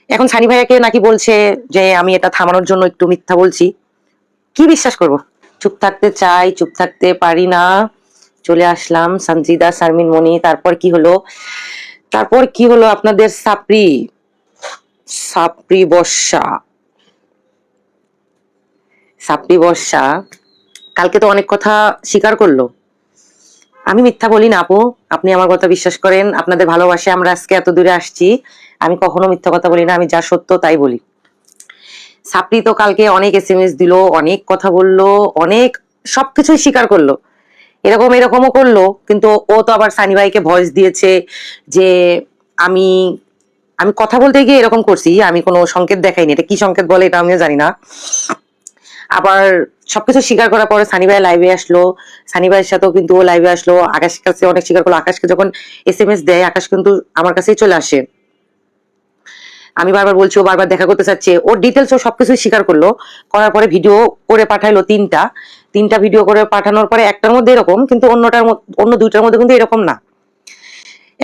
এখন সানি ভাইয়াকে নাকি বলছে যে আমি এটা থামানোর জন্য একটু মিথ্যা বলছি। কি বিশ্বাস করব? চুপ থাকতে চাই, চুপ থাকতে পারি না। চলে আসলাম সানজিদা শারমিন মনি। তারপর কি হলো আপনাদের সাপড়ি সাপড়ি বর্ষা সাপড়ি বর্ষা কালকে তো অনেক কথা স্বীকার করলো। আমি মিথ্যা বলি না আপু, আপনি আমার কথা বিশ্বাস করেন। আপনাদের ভালোবাসে আমরা আজকে এত দূরে আসছি। আমি কখনো মিথ্যা কথা বলি না, আমি যা সত্য তাই বলি। সাপড়ি তো কালকে অনেক এসএমএস দিল, অনেক কথা বললো, অনেক সবকিছুই স্বীকার করলো। এরকমও করলো, কিন্তু ও তো আবার সানি ভাইকে ভয়েস দিয়েছে যে আমি আমি কথা বলতে গিয়ে এরকম করছি, আমি কোনো সংকেত দেখাইনি। এটা কি সংকেত বলে এটা আমিও জানি না। আবার সবকিছু স্বীকার করার পরে সানি ভাই লাইভে আসলো। সানি ভাইয়ের সাথেও কিন্তু ও লাইভে আসলো, আকাশের কাছে অনেক স্বীকার করলো। আকাশকে যখন এসএমএস দেয়, আকাশ কিন্তু আমার কাছেই চলে আসে। আমি বারবার বলছি, ও বারবার দেখা করতে চাচ্ছে, ওর ডিটেলস ও সবকিছু স্বীকার করলো। করার পরে ভিডিও করে পাঠাইলো তিনটা ভিডিও করে পাঠানোর পরে একটার মধ্যে এরকম, কিন্তু অন্য দুইটার মধ্যে কিন্তু এরকম না।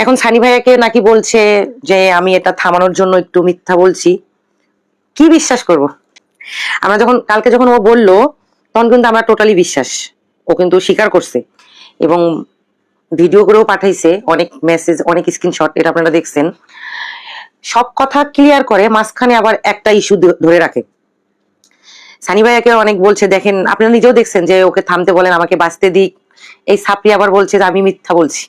এখন সানি ভাইয়াকে নাকি বলছে যে আমি এটা থামানোর জন্য একটু মিথ্যা বলছি। কি বিশ্বাস করব? আমরা কালকে যখন ও বললো, তখন কিন্তু আমরা টোটালি বিশ্বাস। ও কিন্তু স্বীকার করছে এবং ভিডিও করেও পাঠাইছে, অনেক মেসেজ, অনেক স্ক্রিনশট, এটা আপনারা দেখছেন। সব কথা ক্লিয়ার করে, মাঝখানে আবার একটা ইস্যু ধরে রাখে। সানি ভাইয়াকে অনেক বলছে, দেখেন আপনারা নিজেও দেখছেন যে ওকে থামতে বলেন, আমাকে বাঁচতে দিক। এই সাপড়ি আবার বলছে যে আমি মিথ্যা বলছি।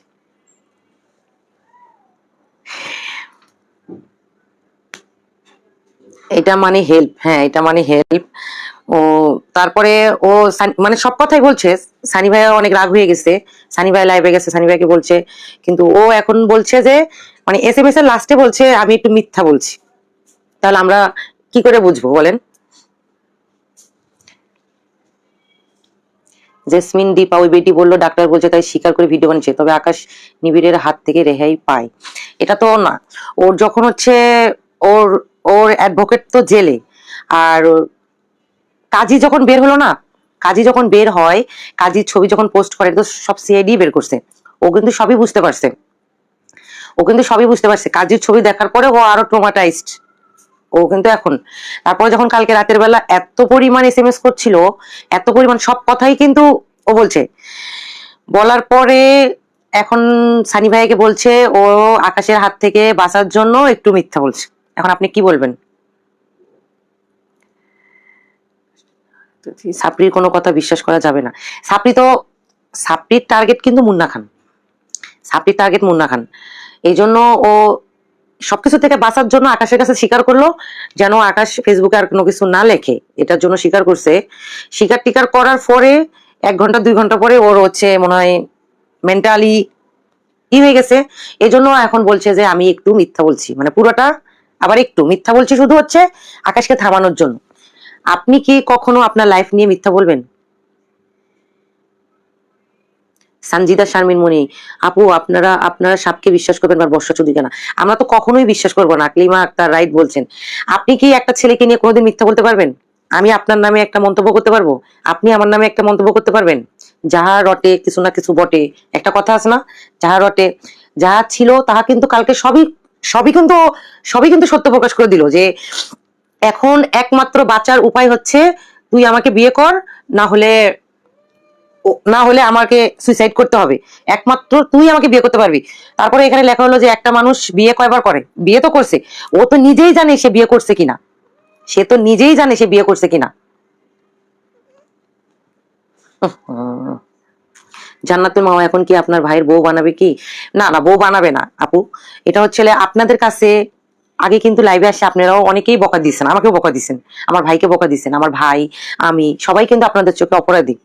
এটা মানে হেল্প, হ্যাঁ এটা মানে হেল্প। ও তারপরে ও মানে সব কথাই বলছে। সানি ভাইয়া অনেক রাগ হয়ে গেছে, সানি ভাই লাইভে গেছে, সানি ভাইকে বলছে, কিন্তু ও এখন বলছে যে মানে এসএমএস এর লাস্টে বলছে আমি একটু মিথ্যা বলছি। তাহলে আমরা কি করে বুঝবো বলেন? জেসমিন দীপা, ওই বেটি বললো ডাক্তার বলছে তাই স্বীকার করে ভিডিও বানিয়েছে, তবে আকাশ নিবিড়ের হাত থেকে রেহাই পায়। এটা তো না, ওর যখন হচ্ছে ওর ওর অ্যাডভোকেট তো জেলে, আর কাজী যখন বের হলো না, কাজী যখন বের হয়, কাজীর ছবি যখন পোস্ট করে, তো সব সিআইডি বের করছে। ও কিন্তু সবই বুঝতে পারছে, কাজীর ছবি দেখার পরে ও আরো ট্রমাটাইজড। ও কিন্তু এখন তারপরে যখন কালকে রাতের বেলা এত পরিমাণ এসএমএস করছিল, এত পরিমাণ সব কথাই কিন্তু ও বলছে। বলার পরে এখন সানি ভাইকে বলছে ও আকাশের হাত থেকে বাঁচার জন্য একটু মিথ্যা বলছে। এখন আপনি কি বলবেন? সাপড়ির কোনো কথা বিশ্বাস করা যাবে না। সাপড়ির টার্গেট কিন্তু মুন্না খান। সাপড়ির টার্গেট মুন্না খান। এই জন্য ও সবকিছু থেকে বাঁচার জন্য আকাশের কাছে স্বীকার করলো, যেন আকাশ ফেসবুকে আর কোনো কিছু না লেখে, এটার জন্য স্বীকার করছে। স্বীকার টিকার করার পরে 1 ঘন্টা 2 ঘন্টা পরে ওর হচ্ছে মনে হয় মেন্টালি হয়ে গেছে। এই জন্য এখন বলছে যে আমি একটু মিথ্যা বলছি, মানে পুরোটা আবার একটু মিথ্যা বলছি, শুধু হচ্ছে আকাশকে থামানোর জন্য। আপনি কি কখনো আপনার লাইফ নিয়ে মিথ্যা বলবেন? সানজিদা শারমিন মনি, আপু আপনারা সাপকে বিশ্বাস করবেন বা বর্ষা চৌধুরী না? আমরা তো কখনোই বিশ্বাস করবো না। আকলিমা আক্তার রাইট বলছেন। আপনি কি একটা ছেলেকে নিয়ে কোনোদিন মিথ্যা বলতে পারবেন? আমি আপনার নামে একটা মন্তব্য করতে পারবো, আপনি আমার নামে একটা মন্তব্য করতে পারবেন? যাহা রটে কিছু না কিছু বটে, একটা কথা আছে না? যাহা রটে, যাহা ছিল তাহা কিন্তু কালকে সবই কিন্তু সবই কিন্তু সত্য প্রকাশ করে দিল যে এখন একমাত্র বাঁচার উপায় হচ্ছে তুই আমাকে বিয়ে কর, না হলে আমাকে সুইসাইড করতে হবে। একমাত্র তুই আমাকে বিয়ে করতে পারবি। তারপরে এখানে লেখা হলো যে একটা মানুষ বিয়ে কয়বার করে? বিয়ে তো করছে। ও তো নিজেই জানে সে বিয়ে করছে কিনা, জান্নাতুল মামা, এখন কি আপনার ভাইয়ের বউ বানাবে কি? না না, বউ বানাবে না আপু। এটা হচ্ছে আপনাদের কাছে আগে কিন্তু লাইভে আসে আপনারাও অনেকেই বকা দিচ্ছেন, আমাকেও বকা দিচ্ছেন, আমার ভাইকে বকা দিচ্ছেন। আমার ভাই, আমি সবাই কিন্তু আপনাদের চোখে অপরাধী।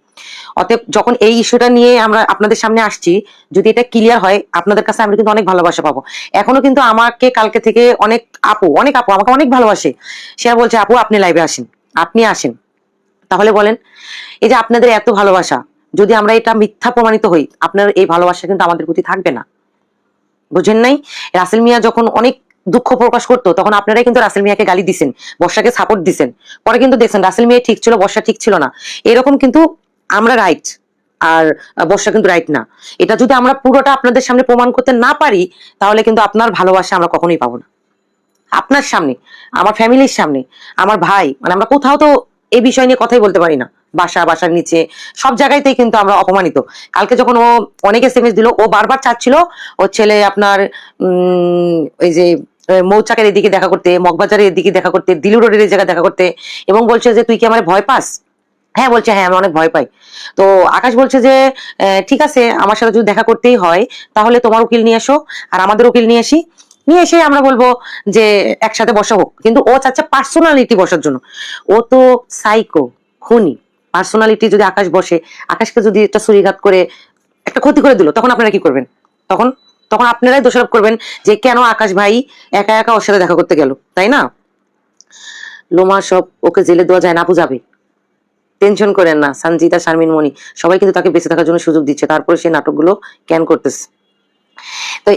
অতএব যখন এই ইস্যুটা নিয়ে আমরা আপনাদের সামনে আসছি, যদি এটা ক্লিয়ার হয়, আপনাদের কাছে আমরা কিন্তু অনেক ভালোবাসা পাবো। এখনো কিন্তু আমাকে কালকে থেকে অনেক আপু আমাকে অনেক ভালোবাসে। সে বলছে আপু আপনি লাইভে আসেন, আপনি আসেন। তাহলে বলেন, এই যে আপনাদের এত ভালোবাসা, যদি আমরা এটা মিথ্যা প্রমাণিত হই, আপনার এই ভালোবাসা কিন্তু আমাদের প্রতি থাকবে না। বুঝেন নাই? রাসেল মিয়া যখন অনেক দুঃখ প্রকাশ করতো, তখন আপনারাই কিন্তু রাসেল মিয়াকে গালি দিছেন, বর্ষাকে সাপোর্ট দিছেন। পরে কিন্তু দেখছেন রাসেল মিয়া ঠিক ছিল, বর্ষা ঠিক ছিল না। এরকম কিন্তু আমরা রাইট, আর বর্ষা কিন্তু রাইট না। এটা যদি আমরা পুরোটা আপনাদের সামনে প্রমাণ করতে না পারি, তাহলে কিন্তু আপনার ভালোবাসা আমরা কখনোই পাবো না। আপনার সামনে, আমার ফ্যামিলির সামনে, আমার ভাই, মানে আমরা কোথাও তো এই বিষয় নিয়ে কথাই বলতে পারি না। বাসার নিচে সব জায়গাতেই কিন্তু আমরা অপমানিত। কালকে যখন ও অনেক এসএমএস দিল, ও বারবার চাচ্ছিল ওর ছেলে আপনার ওই যে মৌচাকের এদিকে দেখা করতে, মগবাজারের এদিকে দেখা করতে, দিলু রোডের এই জায়গায় দেখা করতে, এবং বলছে যে তুই কি আমার ভয় পাস? হ্যাঁ বলছে, হ্যাঁ আমি অনেক ভয় পাই। তো আকাশ বলছে যে ঠিক আছে, আমার সাথে যদি দেখা করতেই হয় তাহলে তোমার উকিল নিয়ে এসো, আর আমাদের উকিল নিয়ে আসি, নিয়ে এসে আমরা বলবো যে একসাথে বসা হোক। কিন্তু ও চাচ্ছে পার্সোনালিটি বসার জন্য। ও তো সাইকো, খুনি। পার্সোনালিটি যদি আকাশ বসে, আকাশকে যদি একটা ছুরিঘাত করে একটা ক্ষতি করে দিল, তখন আপনারা কি করবেন? তখন তখন আপনারাই দোষারোপ করবেন যে কেন আকাশ ভাই একা একা ওর সাথে দেখা করতে গেল, তাই না? লোমা সব ওকে জেলে দেওয়া যায় না, আপু যাবে, টেনশন করেন না। সঞ্জিতা, শারমিন, মনি সবাই কিন্তু তাকে বেঁচে থাকার জন্য সুযোগ দিচ্ছে, তারপরে সেই নাটকগুলো ক্যান করতেছে। তো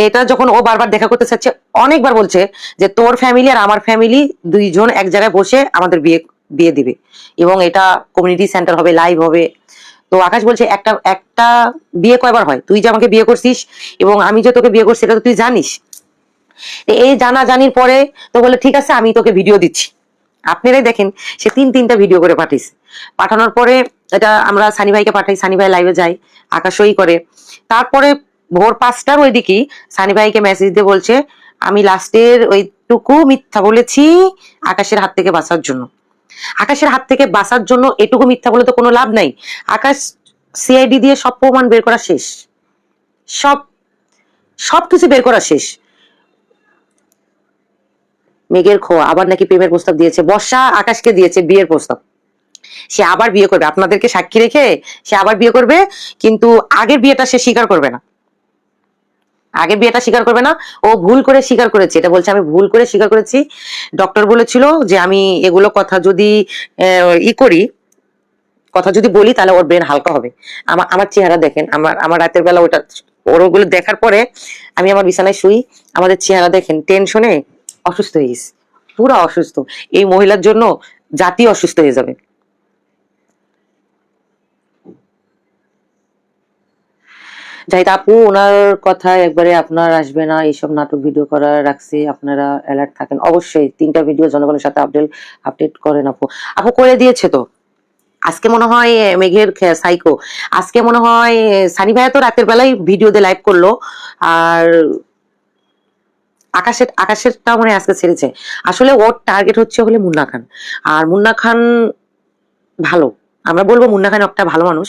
এটা যখন ও বারবার দেখা করতে চাচ্ছে, অনেকবার বলছে যে তোর ফ্যামিলি আর আমার ফ্যামিলি দুইজন এক জায়গায় বসে আমাদের বিয়ে বিয়ে দিবে, এবং এটা কমিউনিটি সেন্টার হবে, লাইভ হবে। তো আকাশ বলছে একটা একটা বিয়ে কয়বার হয়? তুই যে আমাকে বিয়ে করছিস এবং আমি যে তোকে বিয়ে করছি এটা তো তুই জানিস। এই জানাজানির পরে তো বলে ঠিক আছে আমি তোকে ভিডিও দিচ্ছি। আপনারাই দেখেন, সে তিনটা ভিডিও করে পাঠিয়েছে। পাঠানোর পরে এটা আমরা সানি ভাইকে পাঠাই, সানি ভাই লাইভে যায়, আকাশই করে। তারপরে ভোর 5টার ওইদিকে সানি ভাইকে মেসেজ দিয়ে বলছে আমি লাস্টের ওইটুকু মিথ্যা বলেছি আকাশের হাত থেকে বাঁচার জন্য। আকাশের হাত থেকে বাঁচার জন্য এটুকু মিথ্যা বলে তো কোনো লাভ নাই। আকাশ সিআইডি দিয়ে সব প্রমাণ বের করা শেষ, সব সবকিছু বের করা শেষ। মেঘের খোয়া আবার নাকি প্রেমের প্রস্তাব দিয়েছে, বর্ষা আকাশকে দিয়েছে বিয়ের প্রস্তাব। সে আবার বিয়ে করবে, আপনাদেরকে সাক্ষী রেখে সে আবার বিয়ে করবে, কিন্তু আগের বিয়েটা সে স্বীকার করবে না। আগের বিয়েটা স্বীকার করবে না। ও ভুল করে স্বীকার করেছে, এটা বলছে আমি ভুল করে স্বীকার করেছি। ডক্টর বলেছিল যে আমি এগুলো কথা যদি করি, কথা যদি বলি তাহলে ওর ব্রেন হালকা হবে। আমার আমার চেহারা দেখেন, আমার আমার রাতের বেলা ওটা ওগুলো দেখার পরে আমি আমার বিছানায় শুই, আমাদের চেহারা দেখেন টেনশনে অসুস্থ হয়ে গেছি, পুরো অসুস্থ। এই মহিলার জন্য জাতি অসুস্থ হয়ে যাবে। জাহিদ আপু ওনার কথায় একবারে আপনার আসবে না, এইসব নাটক ভিডিও করা রাখছে, আপনারা অ্যালার্ট থাকেন। অবশ্যই 3টা ভিডিও জনগণের সাথে আপডেট করেন আপু। আপু করে দিয়েছে তো। আজকে মনে হয় মেঘের সাইকো, আজকে মনে হয় সানি ভাইয়া তো রাতের বেলায় ভিডিও দিয়ে লাইভ করলো, আর আকাশেরটা মনে হয় আজকে ছেড়েছে। আসলে ওর টার্গেট হচ্ছে হলে মুন্না খান, আর মুন্না খান ভালো, আমরা বলবো মুন্না খান একটা ভালো মানুষ।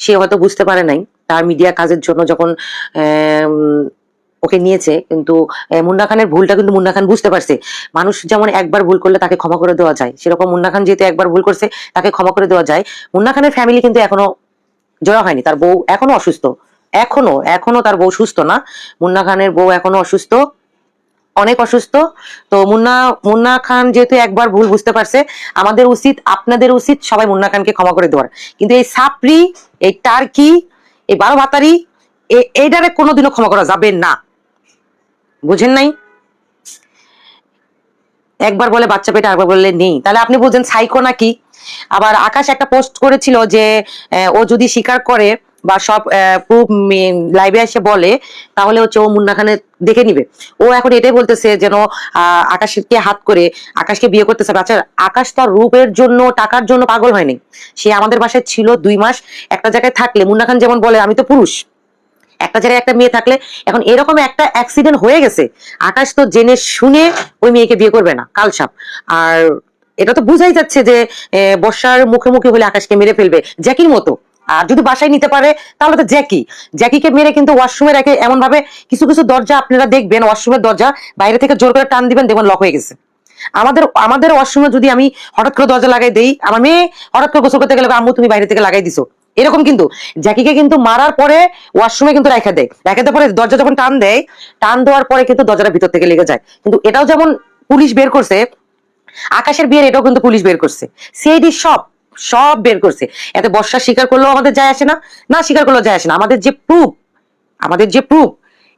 সে হয়তো বুঝতে পারে নাই তার মিডিয়া কাজের জন্য যখন ওকে নিয়েছে, কিন্তু মুন্না খানের ভুলটা কিন্তু মুন্না খান বুঝতে পারছে। মানুষ যেমন একবার ভুল করলে তাকে ক্ষমা করে দেওয়া যায়, সেরকম মুন্না খান যেহেতু একবার ভুল করছে তাকে ক্ষমা করে দেওয়া যায়। মুন্না খানের ফ্যামিলি কিন্তু এখনো জড়া হয়নি, তার বউ এখনো অসুস্থ, এখনো এখনো তার বউ সুস্থ না। মুন্না খানের বউ এখনো অসুস্থ, অনেক অসুস্থ। তো মুন্না খান যেহেতু একবার ভুল বুঝতে পারছে, আমাদের উচিত, আপনাদের উচিত সবাই মুন্না খানকে ক্ষমা করে দেওয়ার। কিন্তু এই সাপরি, এই টার্কি, এই 12 ভাতারি, এইটারে কোনোদিনও ক্ষমা করা যাবে না, বুঝেন নাই? একবার বলে বাচ্চা পেটে, আরেকবার বললে নেই, তাহলে আপনি বুঝেন সাইকো নাকি। আবার আকাশ একটা পোস্ট করেছিল যে ও যদি স্বীকার করে বা সব প্রুফ লাইভে এসে বলে, তাহলে হচ্ছে ও মুন্না খানের দেখে নিবে। ও এখন এটাই বলতেছে যেন আকাশকে হাত করে আকাশকে বিয়ে করতেছে। আচ্ছা, আকাশ তার রূপের জন্য টাকার জন্য পাগল হয়নি, সে আমাদের বাসায় ছিল 2 মাস। একটা জায়গায় থাকলে মুন্না খান যেমন বলে আমি তো পুরুষ, একটা জায়গায় একটা মেয়ে থাকলে, এখন এরকম একটা অ্যাক্সিডেন্ট হয়ে গেছে, আকাশ তো জেনে শুনে ওই মেয়েকে বিয়ে করবে না, কালসাপ। আর এটা তো বুঝাই যাচ্ছে যে বর্ষার মুখে মুখে হলে আকাশকে মেরে ফেলবে জ্যাকির মতো। আর যদি বাসায় নিতে পারে তাহলে তো জ্যাকিকে মেরে কিন্তু ওয়াশরুমে রেখে এমন ভাবে, কিছু কিছু দরজা আপনারা দেখবেন, ওয়াশরুমের দরজা বাইরে থেকে জোর করে টান দিবেন, দেখবেন লক হয়ে গেছে। আমাদের আমাদের ওয়াশরুমে যদি আমি হঠাৎ করে দরজা লাগাই দেই, আমার মেয়ে হঠাৎ করে গোসল করতে গেলে আম্মু তুমি বাইরে থেকে লাগাই দিছো, এরকম কিন্তু জ্যাকিকে কিন্তু মারার পরে ওয়াশরুমে কিন্তু রেখে দেয়, রেখে দেওয়ার পরে দরজা যখন টান দেয়, টান দেওয়ার পরে কিন্তু দরজাটা ভিতর থেকে লেগে যায়। কিন্তু এটাও যেমন পুলিশ বের করছে, আকাশের বিয়ের এটাও কিন্তু পুলিশ বের করছে, সিআইডি সব সব বের করছে। এতে বর্ষা স্বীকার করলেও আমাদের যায় আসে না, না স্বীকার করলেও যায় আসে না। আমাদের যে প্রুফ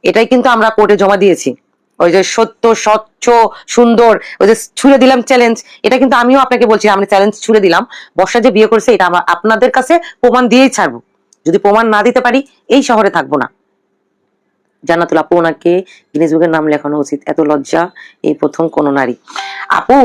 এটাই কিন্তু আমরা কোর্টে জমা দিয়েছি। ওই যে সত্য, স্বচ্ছ, সুন্দর, ওই যে ছুড়ে দিলাম চ্যালেঞ্জ, এটা কিন্তু আমিও আপনাকে বলছি, আমি চ্যালেঞ্জ ছুড়ে দিলাম, বর্ষা যে বিয়ে করছে এটা আমরা আপনাদের কাছে প্রমাণ দিয়েই ছাড়বো। যদি প্রমাণ না দিতে পারি এই শহরে থাকবো না। জান্নাতুল আপু, ওনাকে গিনেস বুকের নাম লেখানো উচিত, এত লজ্জা এই প্রথম কোন নারী। আপু